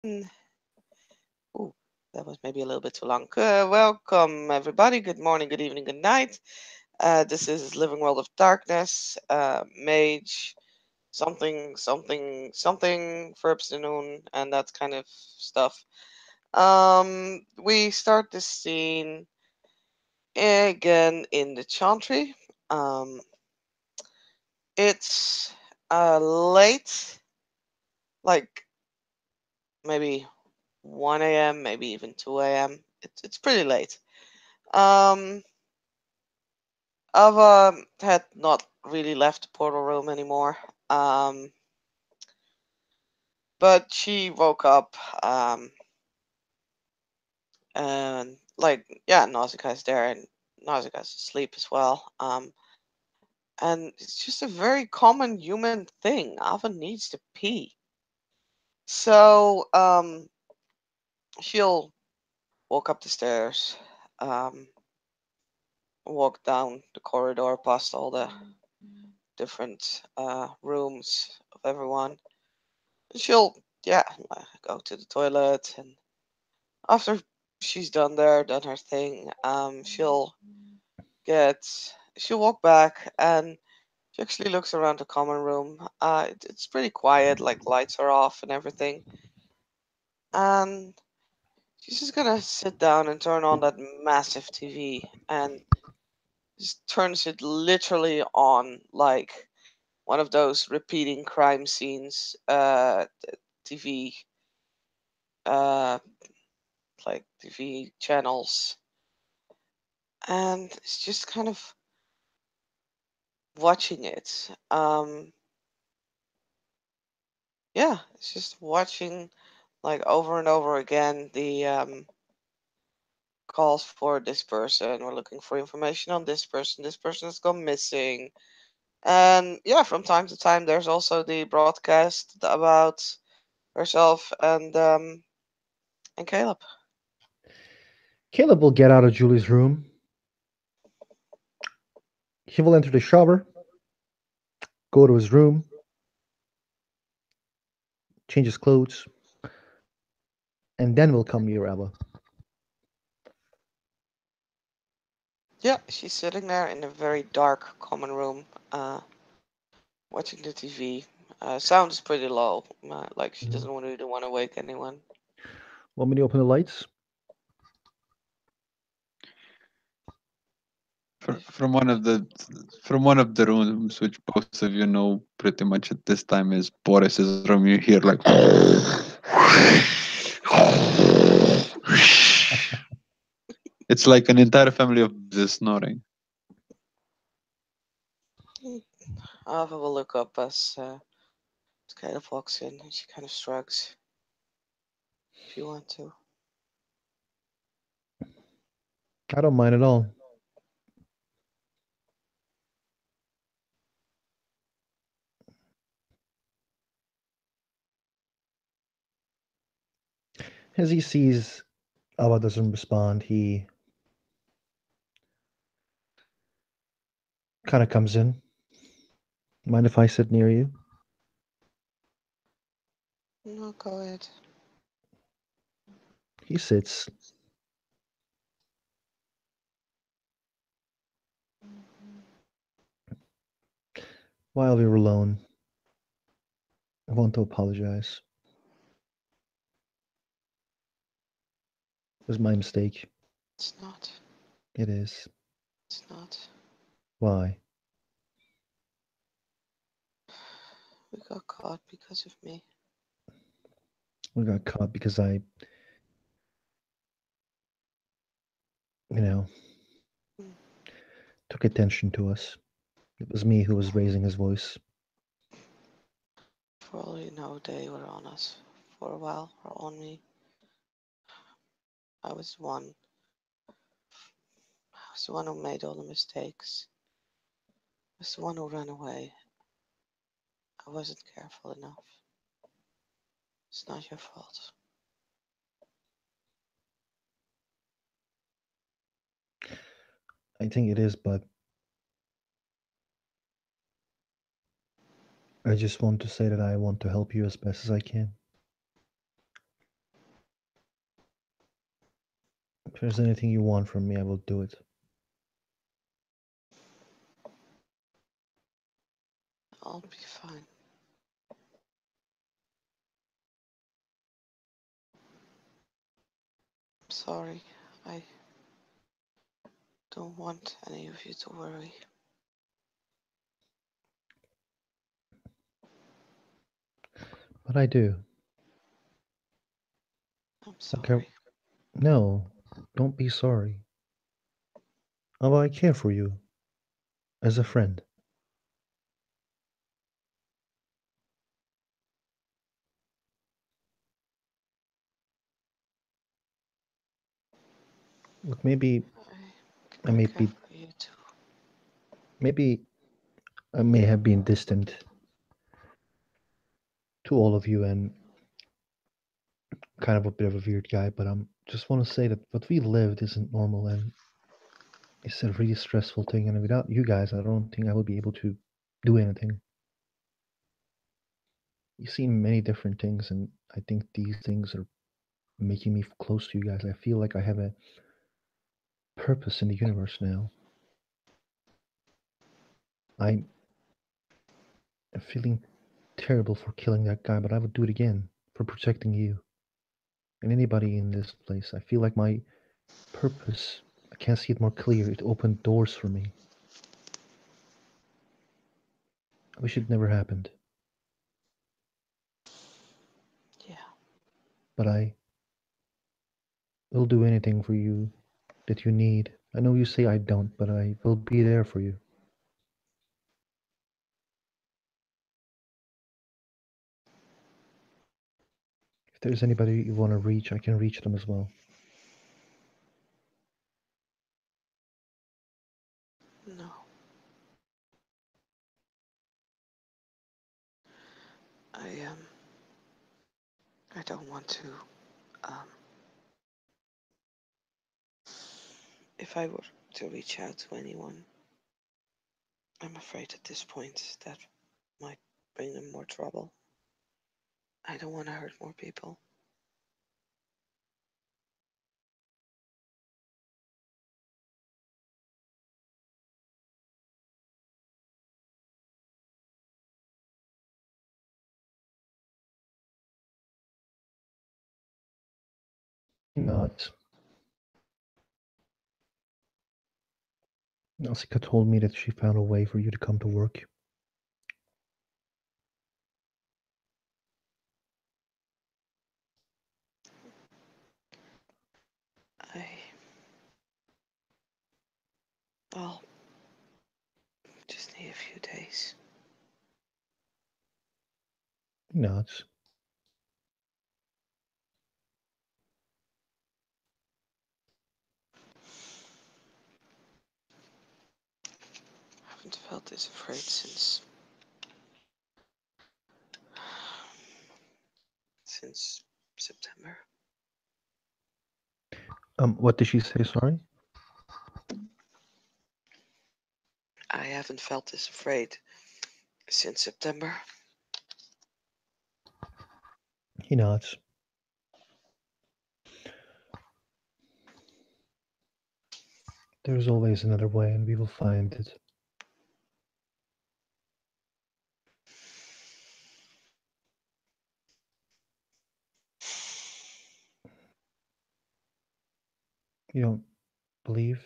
Ooh, that was maybe a little bit too long. Welcome, everybody. Good morning, good evening, good night. This is Living World of Darkness, mage, something for afternoon, and that kind of stuff. We start this scene again in the Chantry. Um, it's late, like maybe 1 a.m., maybe even 2 a.m. It's pretty late. Um, Ava had not really left the portal room anymore. Um, but she woke up, and yeah, Nausicaa's there, and Nausicaa's asleep as well. And it's just a very common human thing. Ava needs to pee. So, she'll walk up the stairs, um, walk down the corridor past all the different rooms of everyone. She'll, yeah, go to the toilet, and after she's done her thing, get, she'll walk back, and she actually looks around the common room. It's pretty quiet, like lights are off and everything. And she's just gonna sit down and turn on that massive TV, and just turns it literally on, like one of those repeating crime scenes, TV, uh, like TV channels, and it's just kind of watching it. Yeah, it's just watching like over and over again the calls for this person. We're looking for information on this person. This person has gone missing. And yeah, from time to time, there's also the broadcast about herself and Caleb. Caleb will get out of Julie's room. He will enter the shower, go to his room, change his clothes, and then will come near Ella. Yeah, she's sitting there in a very dark common room, watching the TV. Sound is pretty low, like she Mhm. doesn't really want to wake anyone. Want me to open the lights? If, From one of the rooms, which both of you know pretty much at this time is Boris's room. You hear like it's like an entire family of just snoring. Ava will look up as Caleb walks in, and she kind of shrugs. If you want to. I don't mind at all. As he sees Ella doesn't respond, he kind of comes in. Mind if I sit near you? No, go ahead. He sits. While we were alone, I want to apologize. It was my mistake. It's not. It is. It's not. Why? We got caught because of me. We got caught because I, you know, Mm. took attention to us. It was me who was raising his voice. For all you know, they were on us for a while, or on me. I was one. I was the one who made all the mistakes. I was the one who ran away. I wasn't careful enough. It's not your fault. I think it is, but I just want to say that I want to help you as best as I can. If there's anything you want from me, I will do it. I'll be fine. I'm sorry. I don't want any of you to worry. But I do. I'm Okay. sorry. No, don't be sorry. Oh, I care for you as a friend. Look, maybe I I may care be, for you too. maybe I may have been distant to all of you and kind of a bit of a weird guy, but just want to say that what we lived isn't normal and it's a really stressful thing. And without you guys, I don't think I would be able to do anything. You've seen many different things, and I think these things are making me close to you guys. I feel like I have a purpose in the universe now. I'm feeling terrible for killing that guy, but I would do it again for protecting you and anybody in this place. I feel like my purpose, I can't see it more clear. It opened doors for me. I wish it never happened, Yeah. but I will do anything for you that you need. I know you say I don't, but I will be there for you. If there's anybody you want to reach, I can reach them as well. No. I I don't want to. Um. If I were to reach out to anyone, I'm afraid at this point that might bring them more trouble. I don't want to hurt more people. Not. Nausicaa told me that she found a way for you to come to work. I. I'll just need a few days. Not. I haven't felt this afraid since September. What did she say? Sorry. I haven't felt this afraid since September. He nods. There's always another way, and we will find it. You don't believe?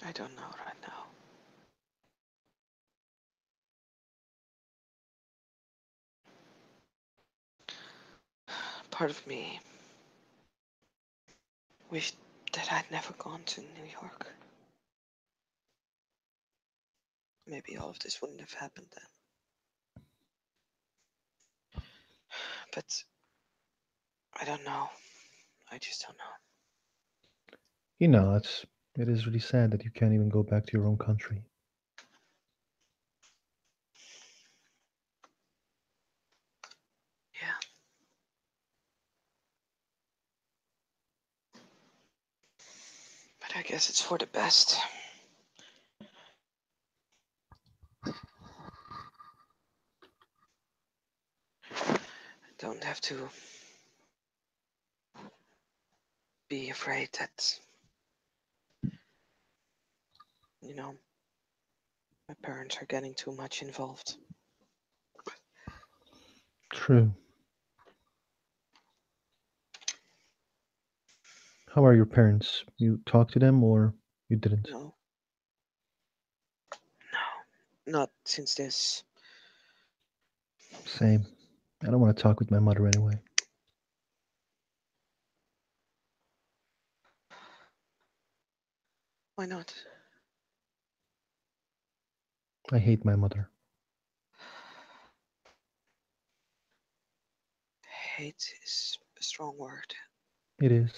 I don't know right now. Part of me wished that I'd never gone to New York. Maybe all of this wouldn't have happened then. But I don't know. I just don't know. He nods. It is really sad that you can't even go back to your own country. Yeah. But I guess it's for the best. I don't have to be afraid that, you know, my parents are getting too much involved. True. How are your parents? You talked to them or you didn't? No, no, not since this. Same. I don't want to talk with my mother anyway. Why not? I hate my mother. Hate is a strong word. It is.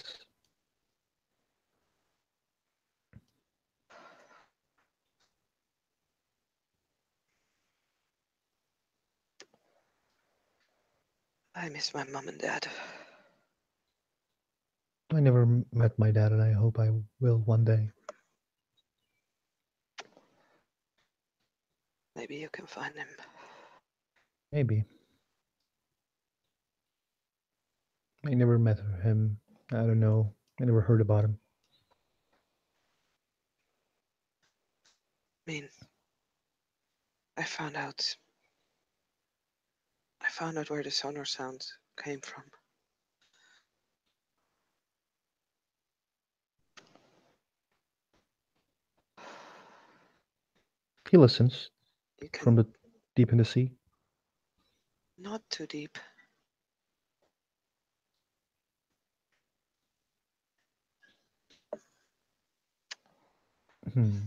I miss my mom and dad. I never met my dad and I hope I will one day. Maybe you can find him. Maybe. I never met him. I don't know. I never heard about him. I mean, I found out. I found out where the sonar sound came from. He listens You from can the deep in the sea. not too deep. Hmm.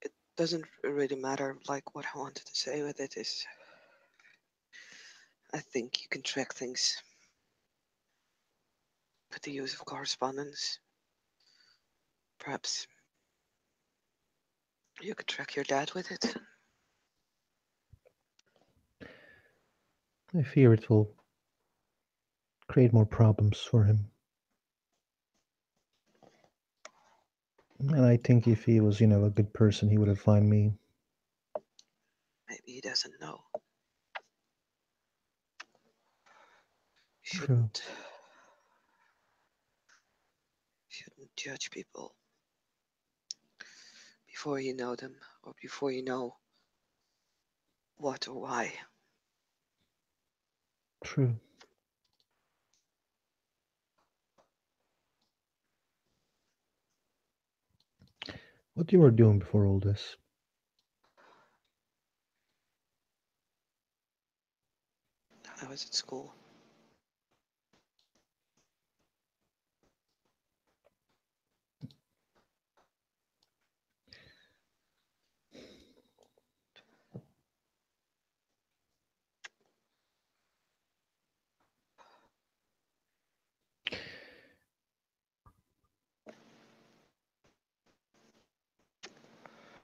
It doesn't really matter. Like what I wanted to say with it is, I think you can track things with the use of correspondence. Perhaps you could track your dad with it. I fear it will create more problems for him. And I think if he was, a good person, he would have found me. Maybe he doesn't know. True. Shouldn't judge people before you know them or before you know what or why. True. What you were doing before all this? I was at school.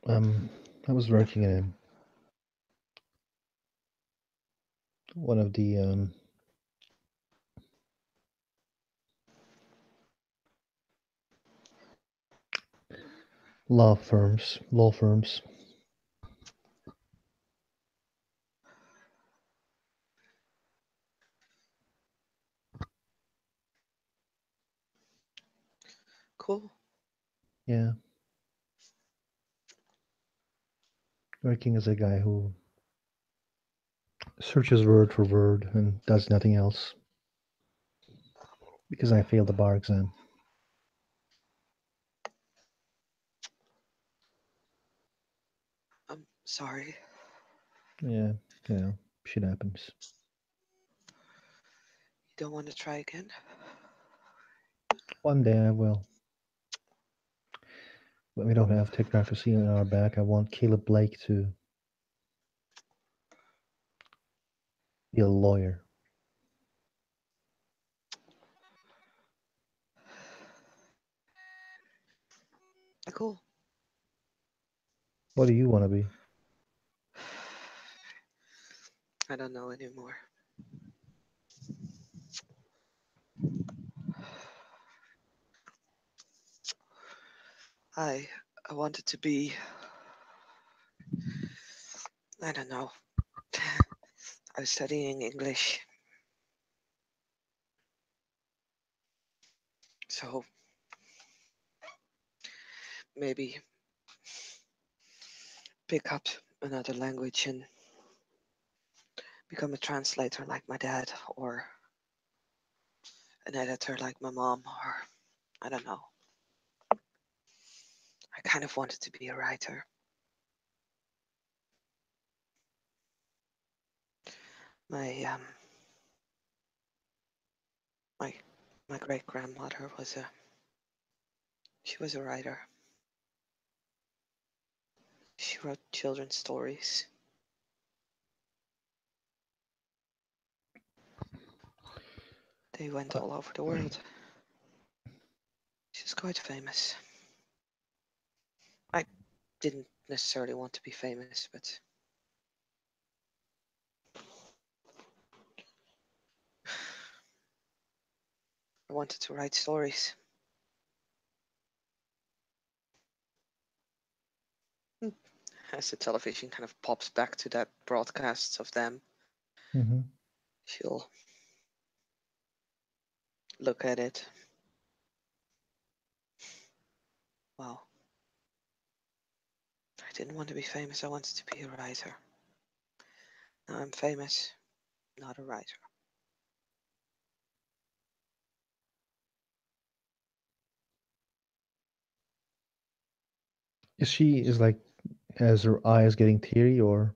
Um, I was Yeah. working in one of the law firms. Cool. Yeah, working as a guy who searches word for word and does nothing else because I failed the bar exam. I'm sorry. Yeah, shit happens. You don't want to try again? One day I will. But we don't have technocracy on our back. I want Caleb Blake to be a lawyer. Cool. What do you want to be? I don't know anymore. I I wanted to be, I don't know. I was studying English. So maybe pick up another language and become a translator like my dad, or an editor like my mom, or I don't know. I kind of wanted to be a writer. My my my great grandmother she was a writer. She wrote children's stories. They went Uh, all over the world. She's quite famous. I didn't necessarily want to be famous, but I wanted to write stories. Hmm. As the television kind of pops back to that broadcasts of them, mm-hmm. she'll look at it. Wow, I didn't want to be famous. I wanted to be a writer. Now I'm famous, not a writer. Is she is like has her eyes getting teary or?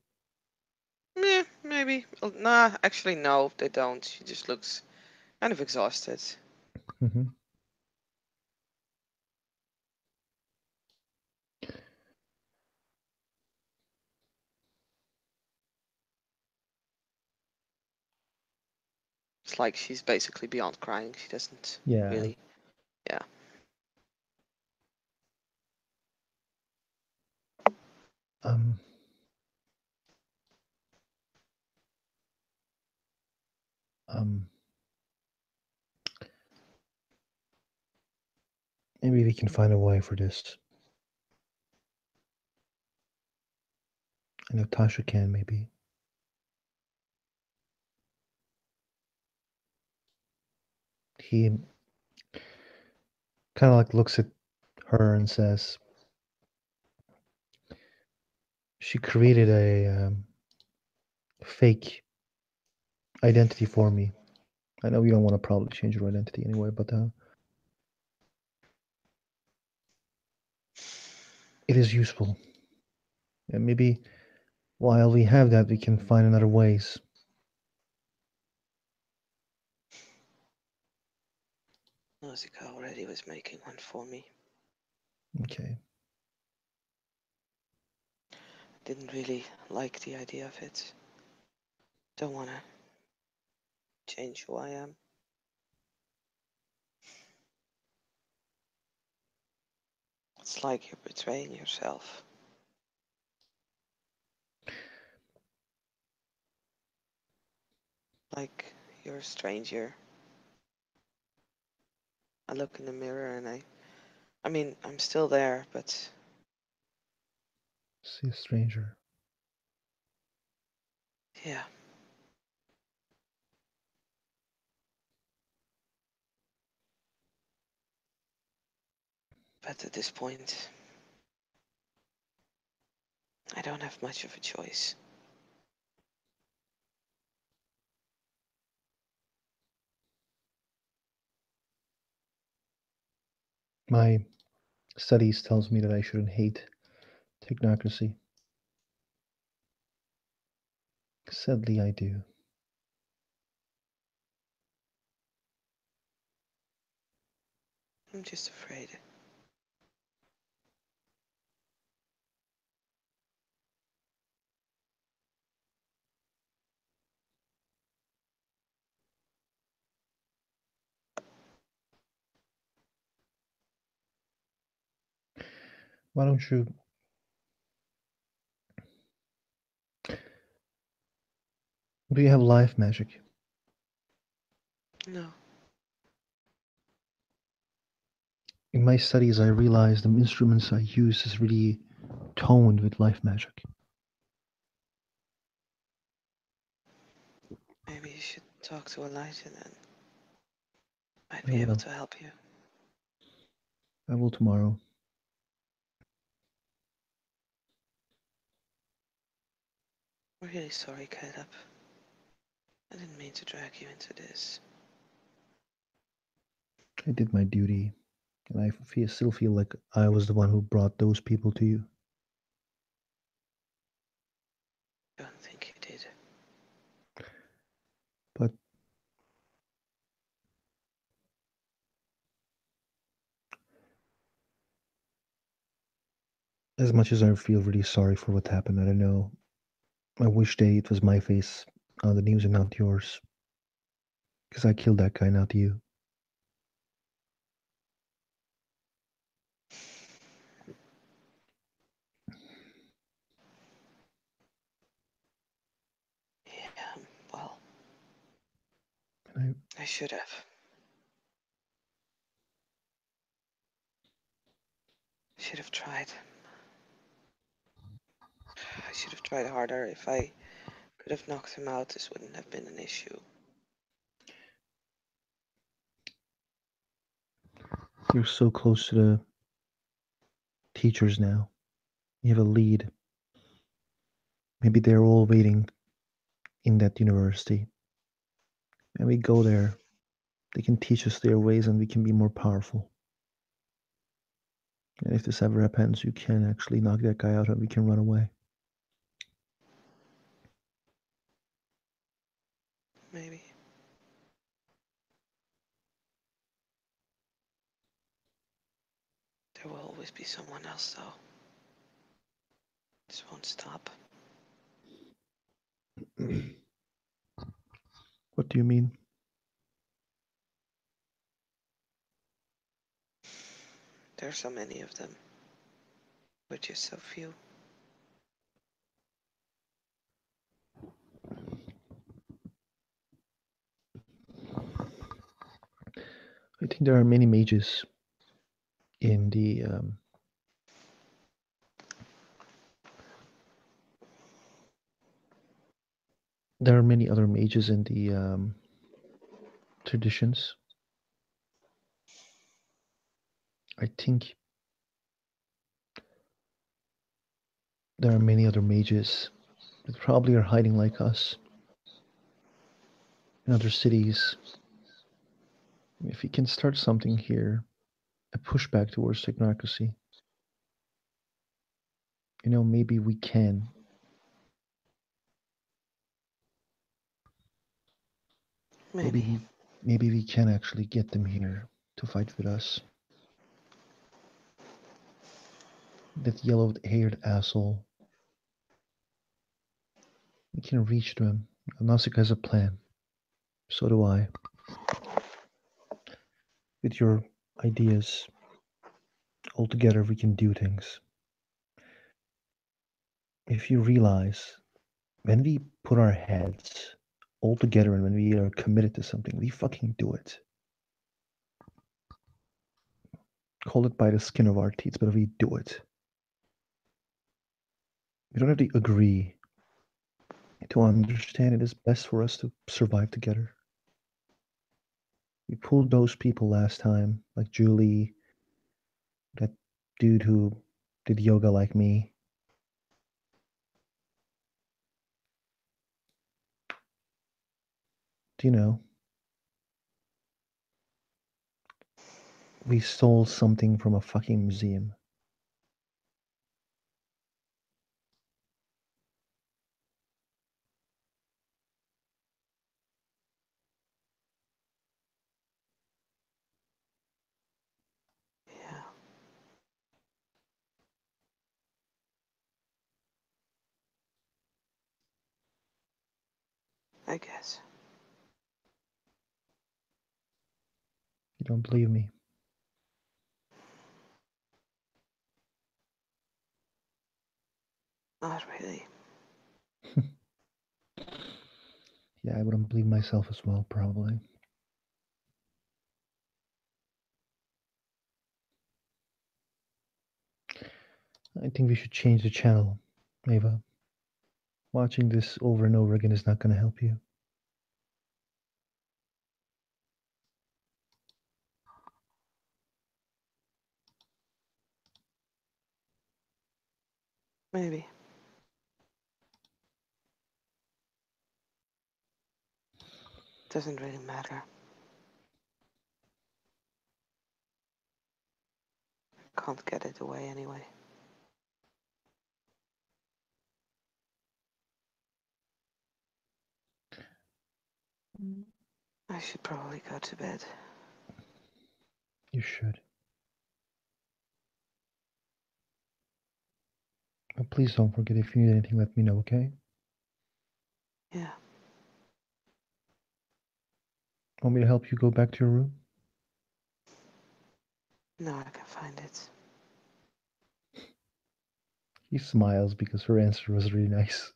Yeah, maybe. Nah, actually, no, they don't. She just looks kind of exhausted. Mm-hmm. It's like she's basically beyond crying. She doesn't Yeah. really. Yeah. Um. Um. Maybe we can find a way for this. I know Tasha can maybe. He kind of like looks at her and says, "She created a fake identity for me. I know you don't want to probably change your identity anyway, but it is useful. And maybe while we have that, we can find another ways." Nausicaa already was making one for me. Okay. Didn't really like the idea of it. Don't want to change who I am. It's like you're betraying yourself. Like you're a stranger. I look in the mirror and I mean, I'm still there, but See a stranger. yeah. But at this point, I don't have much of a choice. My studies tells me that I shouldn't hate technocracy. Sadly, I do. I'm just afraid. Why don't you? Do you have life magic? No, In my studies, I realized the instruments I use is really toned with life magic. maybe you should talk to Elijah then. Might I be able will. to help you. I will tomorrow. I'm really sorry, Caleb. I didn't mean to drag you into this. I did my duty, and still feel like I was the one who brought those people to you. I don't think you did. But as much as I feel really sorry for what happened, I don't know. I wish it was my face on the news and not yours. Because I killed that guy, not you. Yeah, well, And I should have. Should have tried. I should have tried harder. If I could have knocked him out, this wouldn't have been an issue. you're so close to the teachers now. You have a lead. Maybe they're all waiting in that university. And we go there. They can teach us their ways and we can be more powerful. And if this ever happens, you can actually knock that guy out and we can run away. Maybe. There will always be someone else, though. This won't stop. What do you mean? There are so many of them. But just so few. I think there are many mages in the. There are many other mages in the traditions. I think there are many other mages that probably are hiding like us in other cities. If we can start something here, a pushback towards technocracy, maybe we can. Maybe Maybe. maybe we can actually get them here to fight with us. That yellow-haired asshole. We can reach them. Nausicaa has a plan. So do I. With your ideas, all together we can do things. If you realize, when we put our heads all together and when we are committed to something, we fucking do it. Call it by the skin of our teeth, but we do it. We don't have to agree to understand it is best for us to survive together. We pulled those people last time, like Julie, that dude who did yoga like me. Do you know? We stole something from a fucking museum. Yeah. I guess. You don't believe me? Not really. Yeah, I wouldn't believe myself as well, probably. I think we should change the channel, Ava. Watching this over and over again is not going to help you. Maybe. Doesn't really matter. Can't get it away anyway. I should probably go to bed. You should. But please don't forget, if you need anything, let me know, okay? Yeah. Want me to help you go back to your room? No, I can find it. He smiles because her answer was really nice.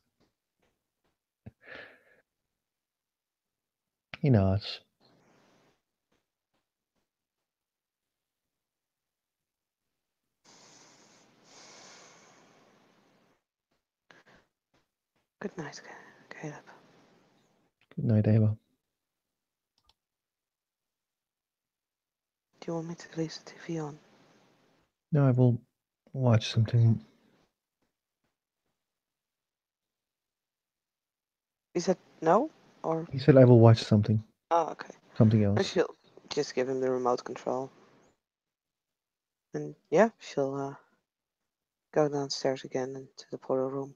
He nods. Good night, Caleb. Good night, Ava. Do you want me to leave the TV on? Now I will watch something. He said no? Or. He said I will watch something. Oh, okay. Something Or else. she'll just give him the remote control. And yeah, she'll go downstairs again into the portal room.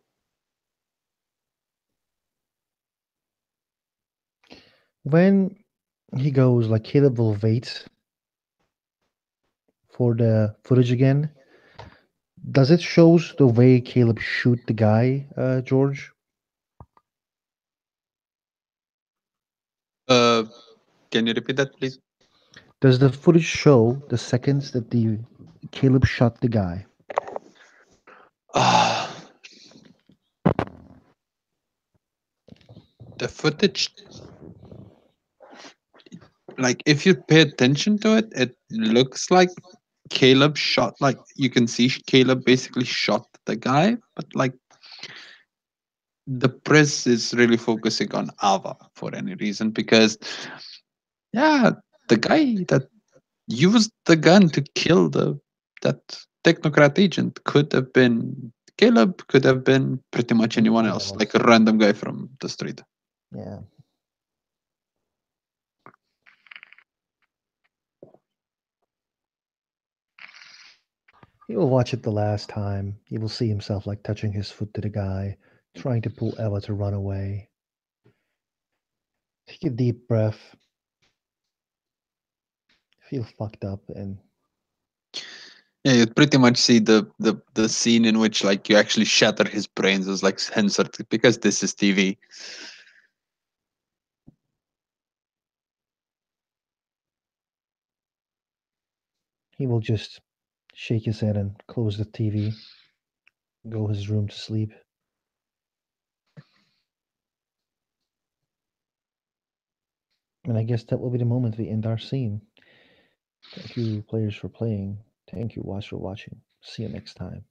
When he goes, like, Caleb will wait for the footage again. Does it shows the way Caleb shoot the guy, George? Uh, can you repeat that, please? Does the footage show the seconds that the Caleb shot the guy? Ah, the footage, like if you pay attention to it, it looks like Caleb shot, like you can see Caleb basically shot the guy, but like the press is really focusing on Ava for any reason because yeah, the guy that used the gun to kill the that technocrat agent could have been Caleb, could have been pretty much anyone else, like a random guy from the street. Yeah. He will watch it the last time. He will see himself like touching his foot to the guy, trying to pull Ella to run away. Take a deep breath. Feel fucked up, and Yeah, you pretty much see the scene in which like you actually shatter his brains as like censored because this is TV. he will just shake his head and close the TV, go his room to sleep. And I guess that will be the moment we end our scene. Thank you, players, for playing. Thank you, watch, for watching. See you next time.